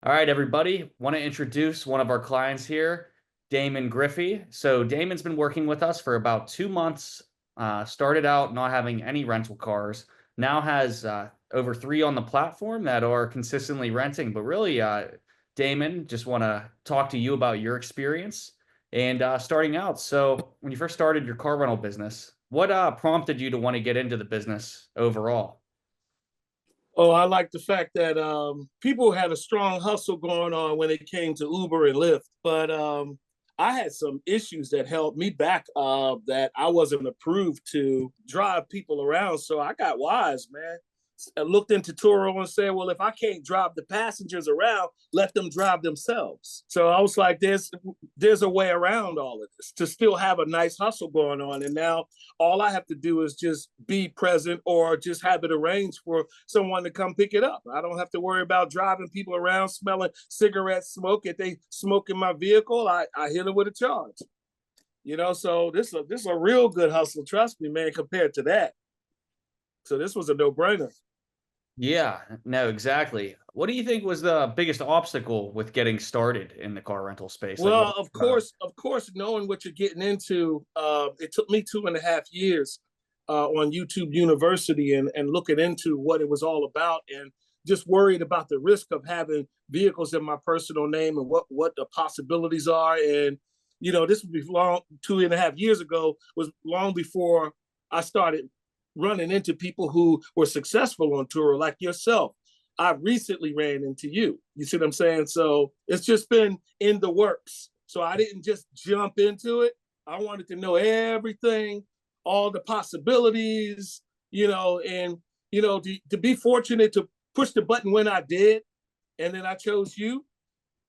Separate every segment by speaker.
Speaker 1: All right, everybody. Want to introduce one of our clients here, Damon Griffey. So Damon's been working with us for about 2 months. Started out not having any rental cars. Now has over three on the platform that are consistently renting. But really, Damon, just want to talk to you about your experience and starting out. So when you first started your car rental business, what prompted you to want to get into the business overall?
Speaker 2: Oh, I like the fact that people had a strong hustle going on when it came to Uber and Lyft, but I had some issues that held me back. That I wasn't approved to drive people around, so I got wise, man. I looked into Turo and said, well, if I can't drive the passengers around, let them drive themselves. So I was like, there's a way around all of this to still have a nice hustle going on. And now all I have to do is just be present or just have it arranged for someone to come pick it up. I don't have to worry about driving people around smelling cigarette smoke. If they smoke in my vehicle, I hit them with a charge. So this is a real good hustle. Trust me, man, compared to that. So this was a no-brainer.
Speaker 1: Yeah, no, exactly. What do you think was the biggest obstacle with getting started in the car rental space? Like, what?
Speaker 2: Well, of course, knowing what you're getting into, it took me 2.5 years on YouTube University and looking into what it was all about, and just worried about the risk of having vehicles in my personal name and what the possibilities are. And this would be long 2.5 years ago, was long before I started running into people who were successful on Turo, like yourself. I recently ran into you. You see what I'm saying? So it's just been in the works. So I didn't just jump into it. I wanted to know everything, all the possibilities, and to be fortunate to push the button when I did, and then I chose you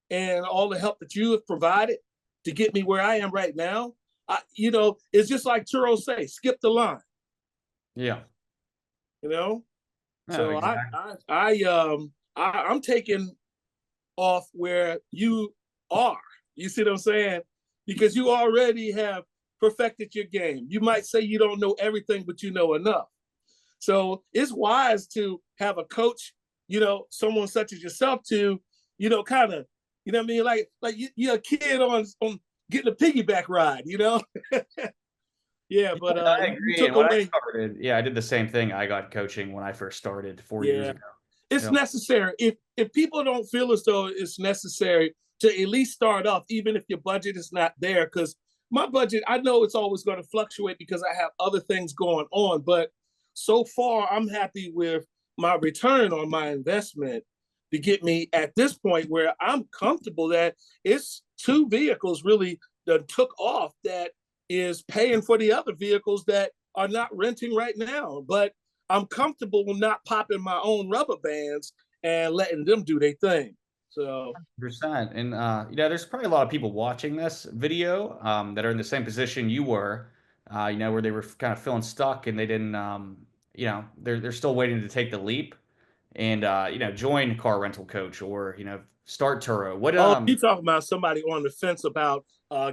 Speaker 2: and all the help that you have provided to get me where I am right now. It's just like Turo say, skip the line.
Speaker 1: Yeah.
Speaker 2: You know,
Speaker 1: No,
Speaker 2: so
Speaker 1: exactly.
Speaker 2: I'm taking off where you are. You see what I'm saying? Because you already have perfected your game. You might say you don't know everything, but you know enough. So it's wise to have a coach, someone such as yourself to, kind of, you know what I mean? Like you're a kid on getting a piggyback ride, Yeah, but
Speaker 1: Yeah, I
Speaker 2: you
Speaker 1: agree.
Speaker 2: took
Speaker 1: And when I
Speaker 2: away.
Speaker 1: started, yeah, I did the same thing. I got coaching when I first started 4 years
Speaker 2: Yeah,
Speaker 1: ago.
Speaker 2: it's
Speaker 1: Yep.
Speaker 2: necessary. If people don't feel as though it's necessary to at least start off, even if your budget is not there, because my budget, I know it's always going to fluctuate because I have other things going on. But so far, I'm happy with my return on my investment to get me at this point where I'm comfortable that it's two vehicles really that took off that is paying for the other vehicles that are not renting right now. But I'm comfortable not popping my own rubber bands and letting them do their thing. So
Speaker 1: 100%. And there's probably a lot of people watching this video that are in the same position you were, where they were kind of feeling stuck and they didn't, they're still waiting to take the leap and join Car Rental Coach or start Turo. What
Speaker 2: oh, you talking about somebody on the fence about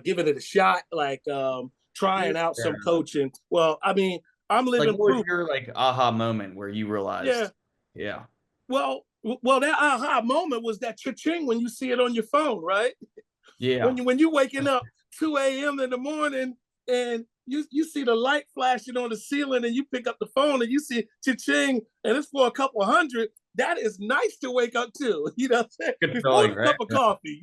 Speaker 2: giving it a shot, like
Speaker 1: yeah.
Speaker 2: trying out some coaching. Well, I mean, I'm
Speaker 1: Like,
Speaker 2: living
Speaker 1: what was
Speaker 2: proof.
Speaker 1: your like aha moment where you
Speaker 2: Yeah.
Speaker 1: realized, yeah,
Speaker 2: Well, that aha moment was that cha-ching when you see it on your phone, right?
Speaker 1: yeah,
Speaker 2: When you waking up 2 a.m. in the morning and you see the light flashing on the ceiling and you pick up the phone and you see cha-ching and it's for a couple hundred. That is nice to wake up to,
Speaker 1: good
Speaker 2: before
Speaker 1: feeling,
Speaker 2: the
Speaker 1: right?
Speaker 2: cup of coffee.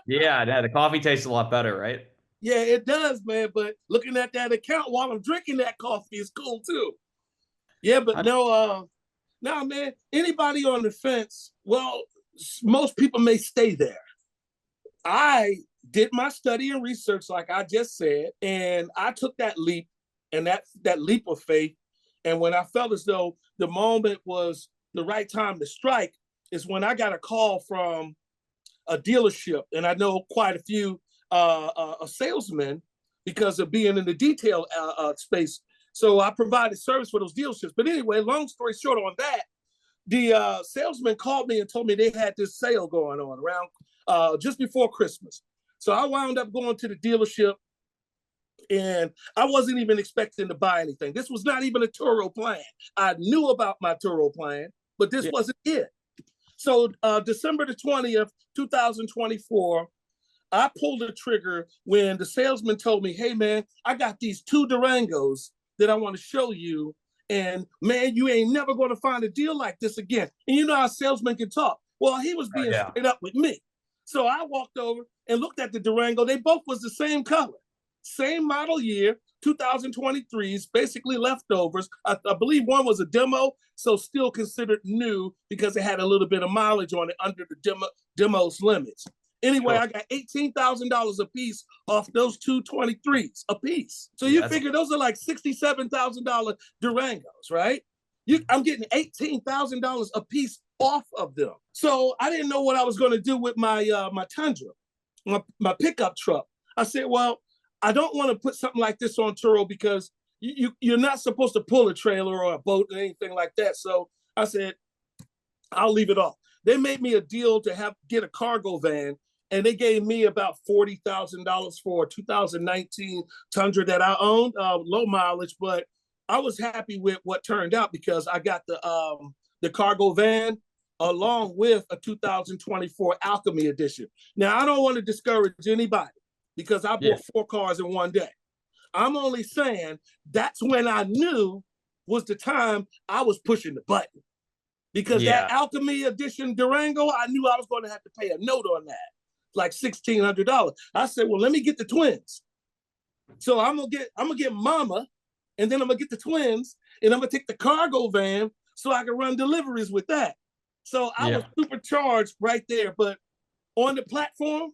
Speaker 1: Yeah, no, the coffee tastes a lot better, right?
Speaker 2: Yeah, it does, man. But looking at that account while I'm drinking that coffee is cool too. Yeah, but no, man. Anybody on the fence? Well, most people may stay there. I did my study and research, like I just said, and I took that leap and that leap of faith. And when I felt as though the moment was the right time to strike, is when I got a call from a dealership, and I know quite a few salesmen because of being in the detail space. So I provided service for those dealerships. But anyway, long story short on that, the salesman called me and told me they had this sale going on around just before Christmas. So I wound up going to the dealership, and I wasn't even expecting to buy anything. This was not even a Turo plan. I knew about my Turo plan, but this
Speaker 1: Yeah.
Speaker 2: wasn't it. So December the 20th, 2024, I pulled the trigger when the salesman told me, hey, man, I got these two Durangos that I want to show you. And man, you ain't never going to find a deal like this again. And you know how salesmen can talk. Well, he was being straight up with me. So I walked over and looked at the Durango. They both was the same color, same model year, 2023s, basically leftovers. I believe one was a demo, so still considered new because it had a little bit of mileage on it under the demo's limits. Anyway, sure. I got $18,000 a piece off those two 23s a piece. So you figure those are like $67,000 Durangos, right? I'm getting $18,000 a piece off of them. So I didn't know what I was going to do with my my Tundra, my pickup truck. I said, well, I don't want to put something like this on Turo because you're not supposed to pull a trailer or a boat or anything like that. So I said, I'll leave it off. They made me a deal to get a cargo van, and they gave me about $40,000 for a 2019 Tundra that I owned, low mileage, but I was happy with what turned out because I got the cargo van along with a 2024 Alchemy edition. Now, I don't want to discourage anybody because I bought 4 cars in one day. I'm only saying that's when I knew was the time I was pushing the button. Because that Alchemy edition Durango, I knew I was going to have to pay a note on that, like $1,600. I said, well, let me get the twins. So I'm gonna get Mama, and then I'm gonna get the twins, and I'm gonna take the cargo van so I can run deliveries with that. So I was supercharged right there. But on the platform,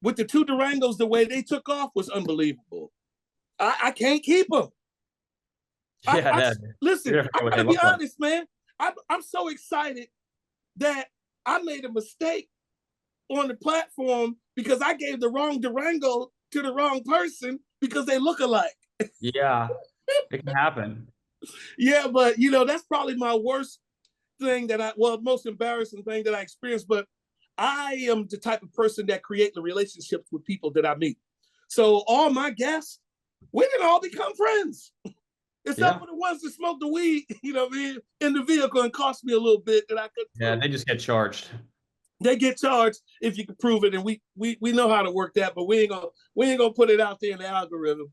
Speaker 2: with the two Durangos, the way they took off was unbelievable. I can't keep them. Listen, I gotta be honest, man. I'm so excited that I made a mistake on the platform because I gave the wrong Durango to the wrong person because they look alike.
Speaker 1: Yeah, it can happen.
Speaker 2: Yeah, but you know, that's probably my worst thing most embarrassing thing that I experienced. But I am the type of person that create the relationships with people that I meet. So all my guests, we didn't all become friends. Except for the ones that smoke the weed, you know what I mean, in the vehicle and cost me a little bit that I could.
Speaker 1: Yeah, they just get charged.
Speaker 2: They get charged if you can prove it, and we know how to work that, but we ain't gonna put it out there in the algorithm.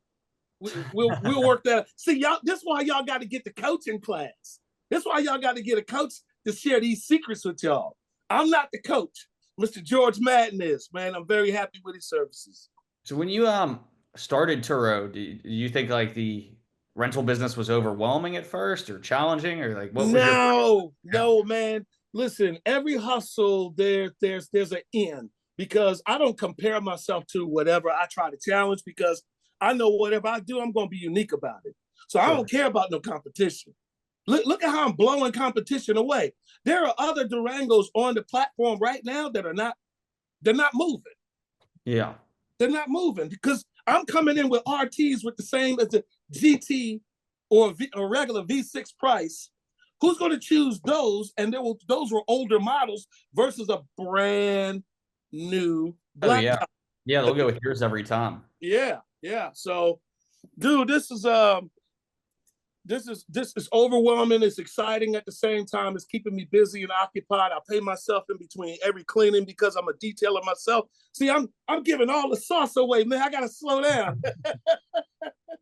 Speaker 2: We'll work that. See, y'all, this is why y'all got to get the coaching class. That's why y'all got to get a coach to share these secrets with y'all. I'm not the coach. Mr. George Madden is, man. I'm very happy with his services.
Speaker 1: So when you started Turo, do you think like the rental business was overwhelming at first or challenging, or like what was
Speaker 2: No, man. Listen, every hustle there's an end, because I don't compare myself to whatever I try to challenge, because I know whatever I do, I'm going to be unique about it. So I don't care about no competition. Look at how I'm blowing competition away. There are other Durangos on the platform right now that they're not moving.
Speaker 1: Yeah.
Speaker 2: They're not moving because I'm coming in with RTs with the same as the GT or a regular V6 price. Who's going to choose those? And those were older models versus a brand new black.
Speaker 1: Yeah, they'll go with yours every time.
Speaker 2: Yeah. So, dude, this is overwhelming. It's exciting at the same time. It's keeping me busy and occupied. I pay myself in between every cleaning because I'm a detailer myself. See, I'm giving all the sauce away, man. I gotta slow down.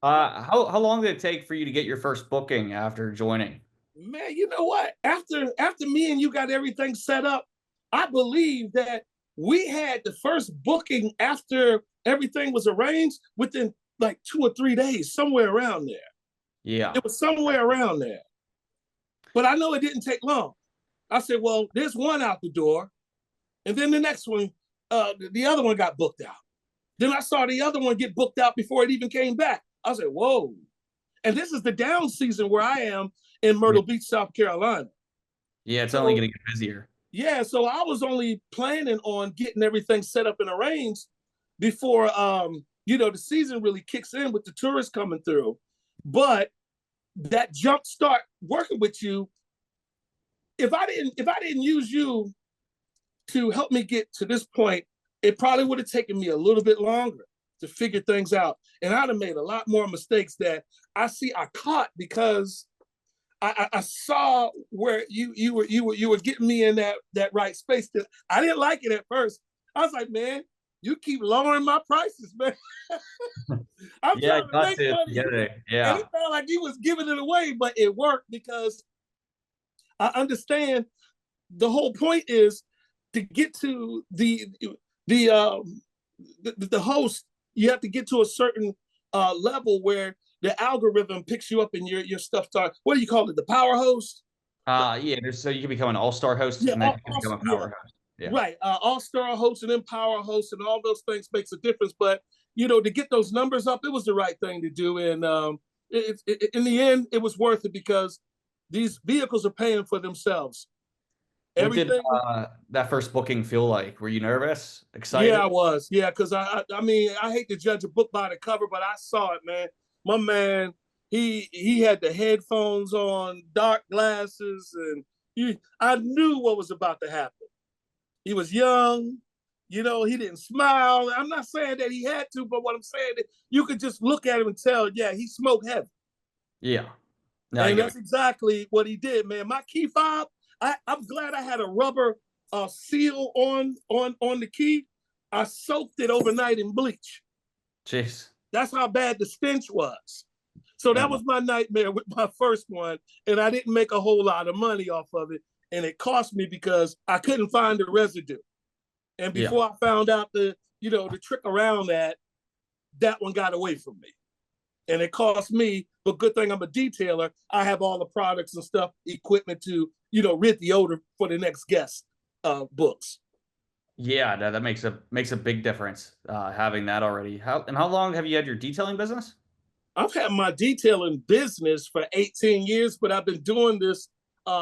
Speaker 1: How long did it take for you to get your first booking after joining?
Speaker 2: Man, you know what? After me and you got everything set up, I believe that we had the first booking after everything was arranged within like 2 or 3 days, somewhere around there.
Speaker 1: Yeah.
Speaker 2: It was somewhere around there. But I know it didn't take long. I said, well, there's one out the door. And then the next one, the other one got booked out. Then I saw the other one get booked out before it even came back. I said, whoa. And this is the down season where I am in Myrtle Beach, South Carolina.
Speaker 1: Yeah, it's only going to get busier.
Speaker 2: Yeah, so I was only planning on getting everything set up and arranged before, the season really kicks in with the tourists coming through. But that jump start working with you, if I didn't use you to help me get to this point, it probably would have taken me a little bit longer to figure things out. And I'd have made a lot more mistakes that I caught because I saw where you were getting me in that right space. I didn't like it at first. I was like, man, you keep lowering my prices, man. I'm
Speaker 1: Yeah,
Speaker 2: trying to
Speaker 1: got
Speaker 2: make
Speaker 1: to
Speaker 2: money.
Speaker 1: get it.
Speaker 2: And
Speaker 1: Yeah.
Speaker 2: it felt like he was giving it away, but it worked because I understand the whole point is to get to the the host. You have to get to a certain level where the algorithm picks you up and your stuff starts. What do you call it? The power host?
Speaker 1: Yeah, so you can become an all-star host
Speaker 2: Yeah,
Speaker 1: and then you can become a
Speaker 2: yeah,
Speaker 1: power host. Yeah.
Speaker 2: right. All-star host and then power host and all those things makes a difference. But to get those numbers up, it was the right thing to do. And in the end, it was worth it because these vehicles are paying for themselves.
Speaker 1: What did
Speaker 2: Everything.
Speaker 1: that first booking feel like? Were you nervous,
Speaker 2: Yeah, I
Speaker 1: excited?
Speaker 2: was. Yeah, because I mean, I hate to judge a book by the cover, but I saw it, man. My man, he had the headphones on, dark glasses, and I knew what was about to happen. He was young, he didn't smile. I'm not saying that he had to, but what I'm saying is you could just look at him and tell, yeah, he smoked heavy.
Speaker 1: Yeah. No, I
Speaker 2: And
Speaker 1: get it.
Speaker 2: that's exactly what he did, man. My key fob, I'm glad I had a rubber seal on the key. I soaked it overnight in bleach.
Speaker 1: Jeez.
Speaker 2: That's how bad the stench was. So that
Speaker 1: No.
Speaker 2: was my nightmare with my first one, and I didn't make a whole lot of money off of it, and it cost me because I couldn't find the residue. And
Speaker 1: Yeah.
Speaker 2: before I found out the trick around that one got away from me, and it cost me. But good thing I'm a detailer. I have all the products and stuff, equipment to rid the odor for the next guest books.
Speaker 1: Yeah, no, that makes a big difference having that already. How long have you had your detailing business?
Speaker 2: I've had my detailing business for 18 years, but I've been doing this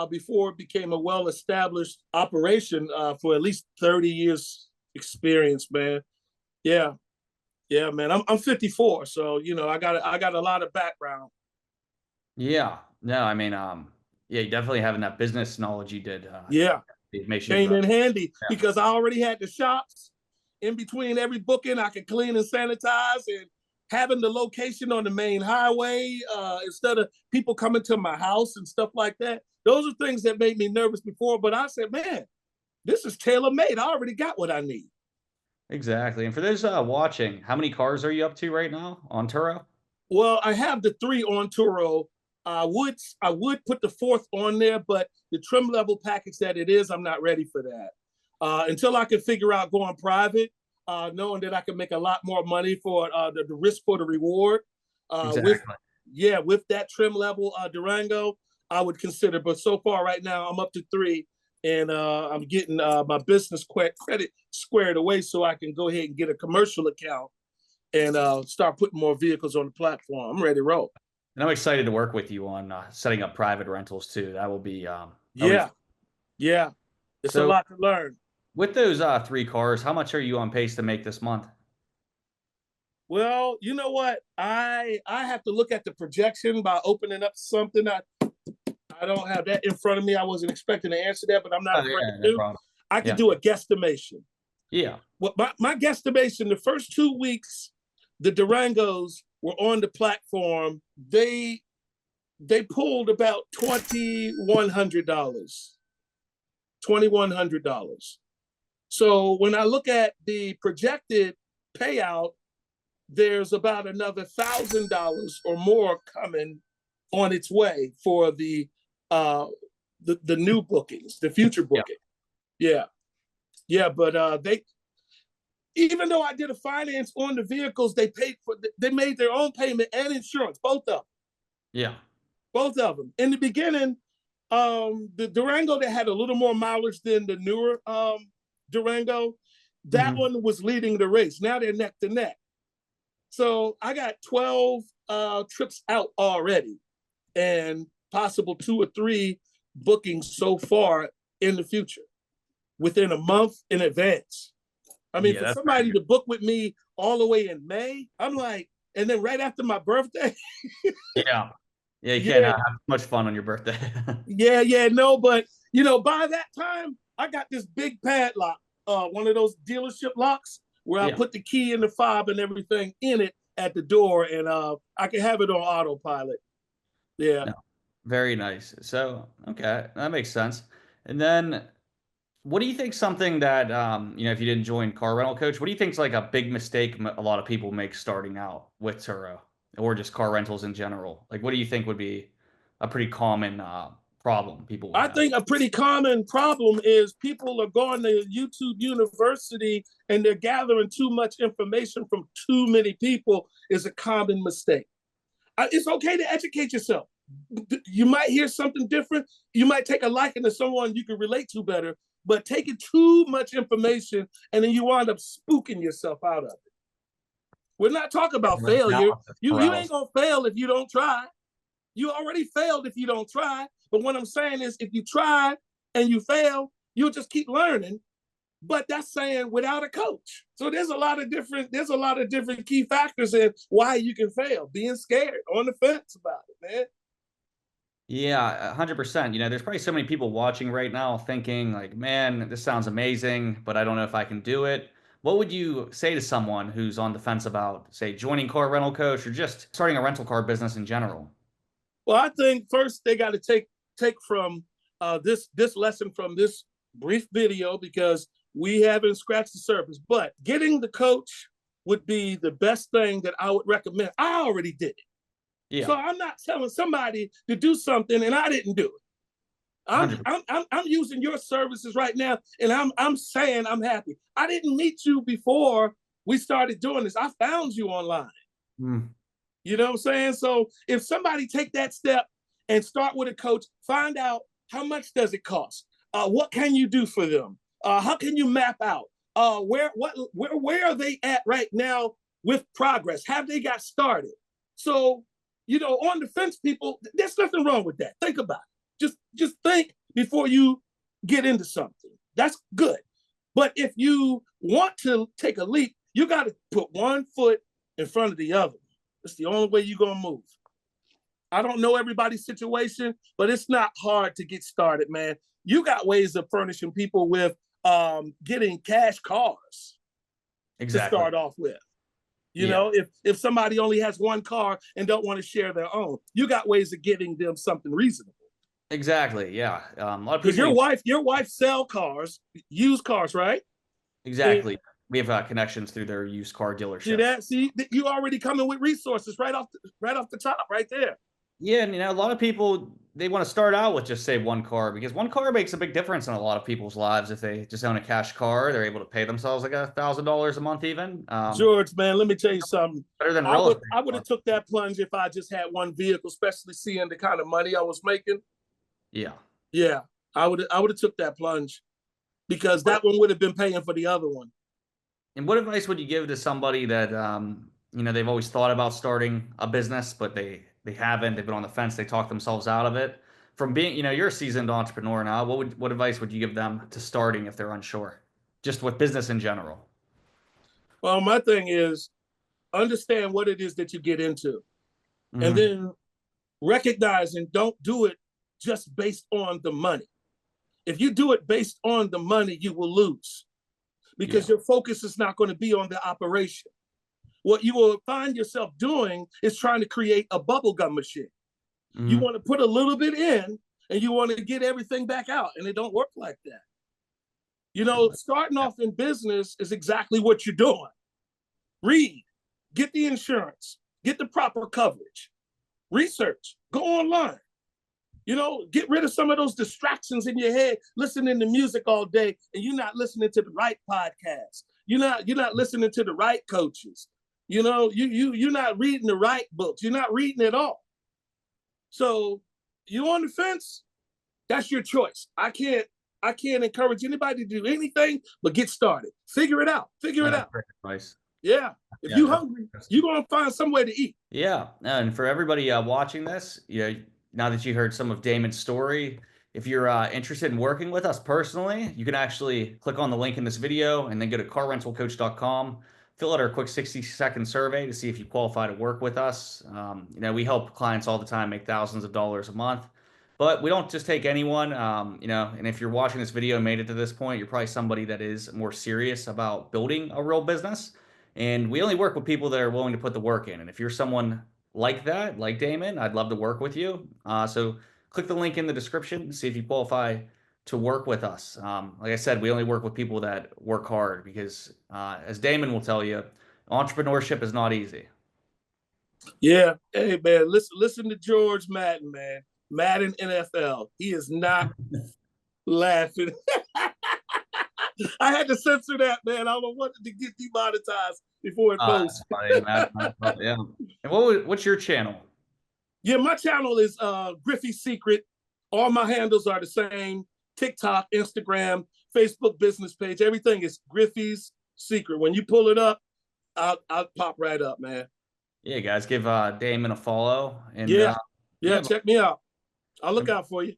Speaker 2: before it became a well-established operation for at least 30 years experience, man. Yeah, yeah, man. I'm 54, so I got a lot of background.
Speaker 1: Yeah. No, I mean, yeah, definitely having that business knowledge you did,
Speaker 2: Yeah,
Speaker 1: it makes you,
Speaker 2: came in handy
Speaker 1: yeah,
Speaker 2: because I already had the shops in between every booking. I could clean and sanitize, and having the location on the main highway instead of people coming to my house and stuff like that. Those are things that made me nervous before, but I said, man, this is tailor made. I already got what I need.
Speaker 1: exactly. And for those watching, how many cars are you up to right now on Turo?
Speaker 2: Well, I have the three on Turo. I would put the fourth on there, but the trim level package that it is, I'm not ready for that. Until I can figure out going private, knowing that I can make a lot more money for the risk for the reward. With
Speaker 1: Exactly.
Speaker 2: Yeah, with that trim level Durango, I would consider. But so far, right now, I'm up to three, and I'm getting my business credit squared away so I can go ahead and get a commercial account and start putting more vehicles on the platform. I'm ready to roll.
Speaker 1: And I'm excited to work with you on setting up private rentals too. That'll be
Speaker 2: Yeah,
Speaker 1: fun.
Speaker 2: yeah. It's a
Speaker 1: So
Speaker 2: lot to learn.
Speaker 1: with those three cars, how much are you on pace to make this month?
Speaker 2: Well, you know what? I have to look at the projection by opening up something. I don't have that in front of me. I wasn't expecting to answer that, but I'm not
Speaker 1: Oh
Speaker 2: afraid
Speaker 1: yeah, no
Speaker 2: to.
Speaker 1: problem.
Speaker 2: I could
Speaker 1: Yeah.
Speaker 2: do a guesstimation.
Speaker 1: Yeah.
Speaker 2: What my guesstimation, the first 2 weeks, the Durangos were on the platform. They pulled about $2,100. $2,100. So when I look at the projected payout, there's about another $1,000 or more coming on its way for the new bookings, the future
Speaker 1: Yeah.
Speaker 2: booking. Yeah, yeah, but they even though I did a finance on the vehicles, they made their own payment and insurance,
Speaker 1: Yeah.
Speaker 2: both of them. In the beginning, the Durango that had a little more mileage than the newer Durango, that
Speaker 1: Hmm.
Speaker 2: one was leading the race. Now they're neck to neck. So I got 12 trips out already, and possible 2 or 3 bookings so far in the future within a month in advance. I mean,
Speaker 1: Yeah,
Speaker 2: for
Speaker 1: that's pretty
Speaker 2: somebody
Speaker 1: good.
Speaker 2: to book with me all the way in May, I'm like, and then right after my birthday,
Speaker 1: Yeah. Yeah, you can't
Speaker 2: yeah,
Speaker 1: have too much fun on your birthday.
Speaker 2: yeah, no, but by that time, I got this big padlock, one of those dealership locks where I
Speaker 1: Yeah.
Speaker 2: put the key and the fob and everything in it at the door, and I can have it on autopilot. Yeah,
Speaker 1: No. Very nice. So, okay, that makes sense. And then what do you think something that if you didn't join Car Rental Coach, what do you think is like a big mistake a lot of people make starting out with Turo or just car rentals in general? Like what do you think would be a pretty common problem people would
Speaker 2: I
Speaker 1: have?
Speaker 2: think a pretty common problem is people are going to YouTube University and they're gathering too much information from too many people is a common mistake. It's okay to educate yourself. You might hear something different. You might take a liking to someone you can relate to better, but taking too much information and then you wind up spooking yourself out of it. We're not talking about failure.
Speaker 1: Analysis
Speaker 2: You ain't
Speaker 1: paralysis.
Speaker 2: gonna fail if you don't try. You already failed if you don't try. But what I'm saying is, if you try and you fail, you'll just keep learning. But that's saying without a coach. So there's a lot of different key factors in why you can fail. Being scared, on the fence about it, man.
Speaker 1: Yeah, 100%. There's probably so many people watching right now thinking like, man, this sounds amazing, but I don't know if I can do it. What would you say to someone who's on the fence about, say, joining Car Rental Coach or just starting a rental car business in general?
Speaker 2: Well, I think first they got to take from this lesson from this brief video because we haven't scratched the surface. But getting the coach would be the best thing that I would recommend. I already did it.
Speaker 1: Yeah,
Speaker 2: So I'm not telling somebody to do something and I didn't do it. I'm
Speaker 1: 100%.
Speaker 2: I'm I'm using your services right now, and I'm saying I'm happy. I didn't meet you before we started doing this. I found you online.
Speaker 1: Mm,
Speaker 2: You know what I'm saying? So if somebody take that step and start with a coach, find out how much does it cost. What can you do for them? How can you map out where are they at right now with progress? Have they got started? So on the fence, people, there's nothing wrong with that. Think about it. Just think before you get into something. That's good. But if you want to take a leap, you got to put one foot in front of the other. It's the only way you're going to move. I don't know everybody's situation, but it's not hard to get started, man. You got ways of furnishing people with getting cash cars to
Speaker 1: exactly.
Speaker 2: start off with.
Speaker 1: Yeah,
Speaker 2: If somebody only has one car and don't want to share their own, you got ways of getting them something reasonable.
Speaker 1: exactly. Yeah. A lot of
Speaker 2: Because
Speaker 1: people,
Speaker 2: your wife sell cars, used cars, right? And
Speaker 1: exactly. We have connections through their used car
Speaker 2: see
Speaker 1: dealership.
Speaker 2: that? See, you already coming with resources right off the top, right there.
Speaker 1: Yeah, and a lot of people they want to start out with just say one car because one car makes a big difference in a lot of people's lives. If they just own a cash car, they're able to pay themselves like $1,000 a month, even
Speaker 2: George, man, let me tell you something.
Speaker 1: better than
Speaker 2: I
Speaker 1: real
Speaker 2: would
Speaker 1: estate.
Speaker 2: I would have took that plunge if I just had one vehicle, especially seeing the kind of money I was making.
Speaker 1: Yeah.
Speaker 2: Yeah, I would have took that plunge because that one would have been paying for the other one.
Speaker 1: And what advice would you give to somebody that they've always thought about starting a business, but they haven't. They've been on the fence. They talk themselves out of it. From being, you're a seasoned entrepreneur now. What advice would you give them to starting if they're unsure, just with business in general?
Speaker 2: Well, my thing is understand what it is that you get into, and
Speaker 1: Hmm.
Speaker 2: then recognize and don't do it just based on the money. If you do it based on the money, you will lose because
Speaker 1: Yeah.
Speaker 2: your focus is not going to be on the operation. What you will find yourself doing is trying to create a bubblegum machine. You
Speaker 1: Hmm.
Speaker 2: want to put a little bit in and you want to get everything back out, and it don't work like that. Starting off in business is exactly what you're doing. Read, get the insurance, get the proper coverage, research, go online. Get rid of some of those distractions in your head, listening to music all day, and you're not listening to the right podcast. You're not listening to the right coaches. You're not reading the right books. You're not reading at all. So you on the fence, that's your choice. I can't encourage anybody to do anything but get started. Figure it out. Figure it
Speaker 1: That's
Speaker 2: out.
Speaker 1: great advice.
Speaker 2: Yeah. If
Speaker 1: Yeah,
Speaker 2: you're hungry, you're gonna find somewhere to eat.
Speaker 1: yeah. And for everybody watching this, now that you heard some of Damon's story, if you're interested in working with us personally, you can actually click on the link in this video and then go to carrentalcoach.com, fill out our quick 60-second survey to see if you qualify to work with us. We help clients all the time make thousands of dollars a month, but we don't just take anyone. And if you're watching this video and made it to this point, you're probably somebody that is more serious about building a real business. And we only work with people that are willing to put the work in. And if you're someone like that, like Damon, I'd love to work with you. So click the link in the description and see if you qualify to work with us. Like I said, we only work with people that work hard because, as Damon will tell you, entrepreneurship is not easy.
Speaker 2: Yeah. Hey man, listen to George Madden, man. Madden NFL. He is not laughing. I had to censor that, man. I don't want it to get demonetized before it posts.
Speaker 1: That's funny, man. Yeah. And what's your channel?
Speaker 2: Yeah, my channel is Griffey's Secret. All my handles are the same: TikTok, Instagram, Facebook business page. Everything is Griffey's Secret. When you pull it up, I'll pop right up, man.
Speaker 1: Yeah, guys, give Damon a follow. And
Speaker 2: Yeah, yeah.
Speaker 1: yeah,
Speaker 2: Check me out. I'll look out for you.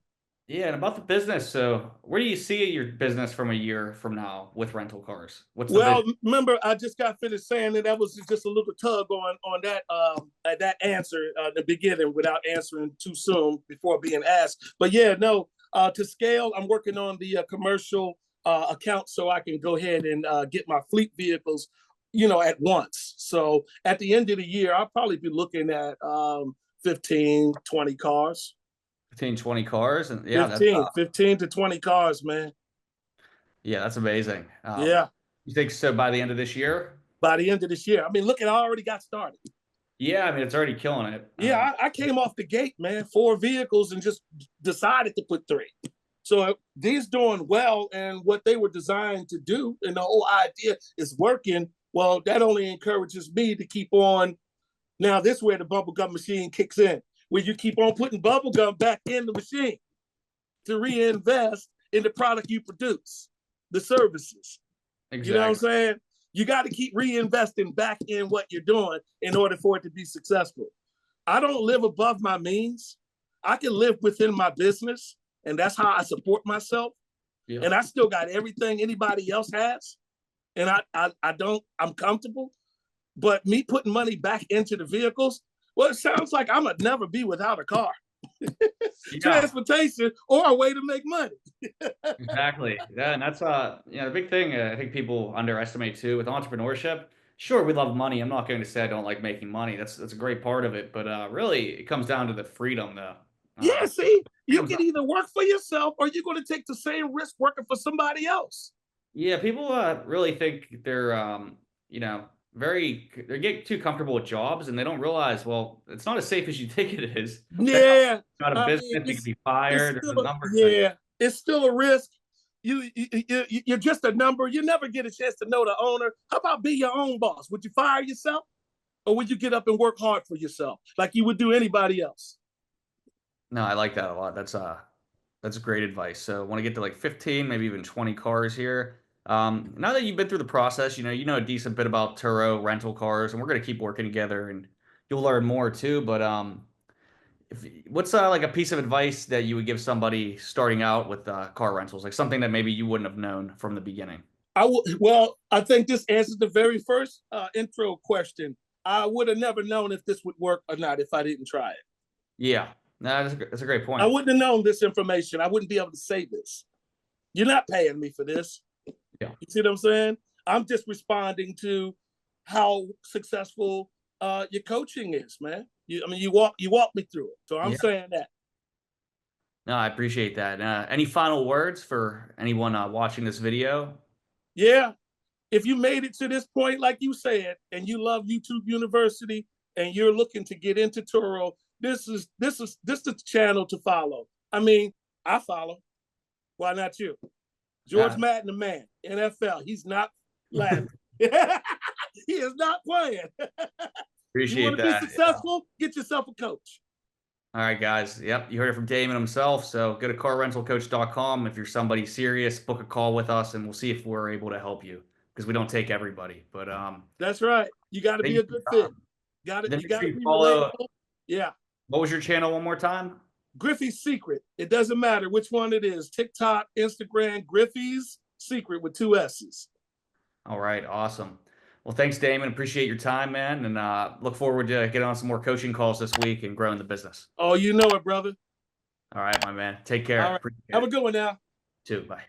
Speaker 1: yeah, and about the business. So, where do you see your business from a year from now with rental cars? What's the
Speaker 2: Well,
Speaker 1: vision?
Speaker 2: remember, I just got finished saying that was just a little tug on that answer in the beginning without answering too soon before being asked. But yeah, no, to scale, I'm working on the commercial account so I can go ahead and get my fleet vehicles, at once. So at the end of the year, I'll probably be looking at 15, 20 cars.
Speaker 1: 15, 20 cars, and yeah, that's
Speaker 2: 15 to 20 cars, man.
Speaker 1: yeah, that's amazing.
Speaker 2: Yeah.
Speaker 1: You think so by the end of this year?
Speaker 2: By the end of this year. I mean, look, I already got started.
Speaker 1: Yeah, I mean it's already killing it.
Speaker 2: Yeah, I came off the gate, man, 4 vehicles and just decided to put 3. So these doing well, and what they were designed to do, and the whole idea is working. Well, that only encourages me to keep on. Now, this is where the bubblegum machine kicks in, where you keep on putting bubblegum back in the machine to reinvest in the product you produce, the services.
Speaker 1: Exactly.
Speaker 2: You know what I'm saying? You got to keep reinvesting back in what you're doing in order for it to be successful. I don't live above my means. I can live within my business, and that's how I support myself. Yeah. And I still got everything anybody else has. And I'm comfortable. But me putting money back into the vehicles, well, it sounds like I'm gonna never be without a car. Yeah. Transportation or a way to make money.
Speaker 1: Exactly. Yeah, and that's the big thing I think people underestimate too with entrepreneurship. Sure, we love money. I'm not going to say I don't like making money. That's a great part of it, but really it comes down to the freedom though.
Speaker 2: Yeah, see, you can either work for yourself or you're going to take the same risk working for somebody else.
Speaker 1: Yeah, people really think they're they get too comfortable with jobs and they don't realize, well, it's not as safe as you think it is.
Speaker 2: Yeah.
Speaker 1: It's not a business, you could be fired.
Speaker 2: It's still a risk. You're just a number. You never get a chance to know the owner. How about be your own boss? Would you fire yourself? Or would you get up and work hard for yourself like you would do anybody else?
Speaker 1: No, I like that a lot. That's great advice. So want to get to like 15, maybe even 20 cars here. Now that you've been through the process, you know a decent bit about Turo rental cars, and we're gonna keep working together, and you'll learn more too. But what's like a piece of advice that you would give somebody starting out with car rentals, like something that maybe you wouldn't have known from the beginning?
Speaker 2: I think this answers the very first intro question. I would have never known if this would work or not if I didn't try it.
Speaker 1: Yeah, no, that's a great point.
Speaker 2: I wouldn't have known this information. I wouldn't be able to say this. You're not paying me for this.
Speaker 1: Yeah.
Speaker 2: You see what I'm saying? I'm just responding to how successful your coaching is, man. You walk me through it. So I'm saying that.
Speaker 1: No, I appreciate that. Any final words for anyone watching this video?
Speaker 2: Yeah. If you made it to this point, like you said, and you love YouTube University and you're looking to get into Turo, this is the channel to follow. I mean, I follow. Why not you? George Madden, the man, NFL. He's not laughing. He is not playing.
Speaker 1: Appreciate
Speaker 2: you want to be successful? Get yourself a coach.
Speaker 1: All right, guys. Yep, you heard it from Damon himself. So go to carrentalcoach.com. If you're somebody serious, book a call with us, and we'll see if we're able to help you because we don't take everybody. But
Speaker 2: that's right. You got to be a good fit. You got to be relatable. Yeah.
Speaker 1: What was your channel one more time?
Speaker 2: Griffey's Secret. It doesn't matter which one it is. TikTok, Instagram, Griffey's Secret with 2 S's.
Speaker 1: All right. Awesome. Well, thanks, Damon. Appreciate your time, man. And look forward to getting on some more coaching calls this week and growing the business.
Speaker 2: Oh, you know it, brother.
Speaker 1: All right, my man. Take care.
Speaker 2: All right. Have a good one now.
Speaker 1: You too. Bye.